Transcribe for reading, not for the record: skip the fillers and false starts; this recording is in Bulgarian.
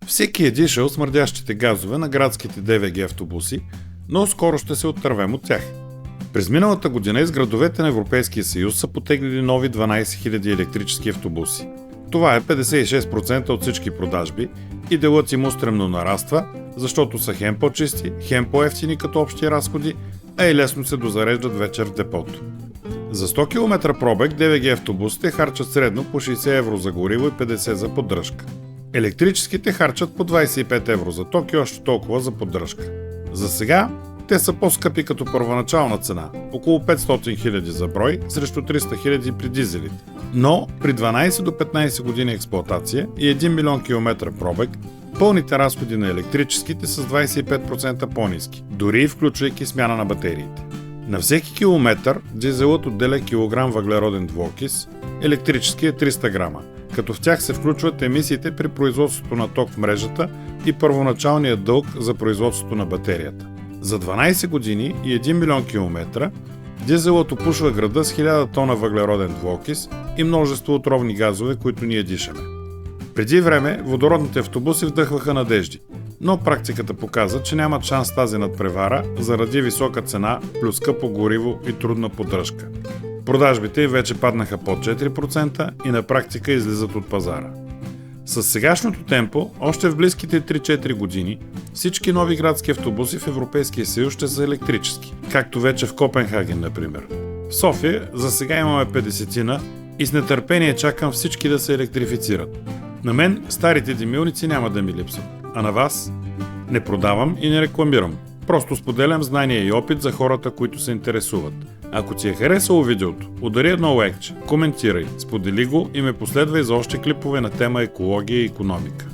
Всеки е дишал смърдящите газове на градските ДВГ автобуси, но скоро ще се отървем от тях. През миналата година из градовете на Европейския съюз са потеглили нови 12 000 електрически автобуси. Това е 56% от всички продажби и делът им устремно нараства, защото са хем по-чисти, хем по-евтини като общи разходи, а и лесно се дозареждат вечер в депото. За 100 км пробег ДВГ автобусите харчат средно по 60 евро за гориво и 50 за поддръжка. Електрическите харчат по 25 евро за ток и още толкова за поддръжка. За сега те са по-скъпи като първоначална цена, около 500 000 за брой срещу 300 000 при дизелите. Но при 12 до 15 години експлоатация и 1 милион километра пробег, пълните разходи на електрическите са с 25% по-ниски, дори и включвайки смяна на батериите. На всеки километър дизелът отделя килограм въглероден двуокис, електрически е 300 грама, като в тях се включват емисиите при производството на ток в мрежата и първоначалният дълг за производството на батерията. За 12 години и 1 милион километра дизелът опушва града с 1000 тона въглероден двуокис и множество отровни газове, които ние дишаме. Преди време водородните автобуси вдъхваха надежди, но практиката показа, че нямат шанс тази надпревара заради висока цена плюс скъпо гориво и трудна поддръжка. Продажбите вече паднаха под 4% и на практика излизат от пазара. С сегашното темпо, още в близките 3-4 години, всички нови градски автобуси в Европейския съюз ще са електрически, както вече в Копенхаген, например. В София за сега имаме 50-тина и с нетърпение чакам всички да се електрифицират. На мен старите димилници няма да ми липсват, а на вас? Не продавам и не рекламирам. Просто споделям знания и опит за хората, които се интересуват. Ако ти е харесало видеото, удари едно лайкче, коментирай, сподели го и ме последвай за още клипове на тема екология и икономика.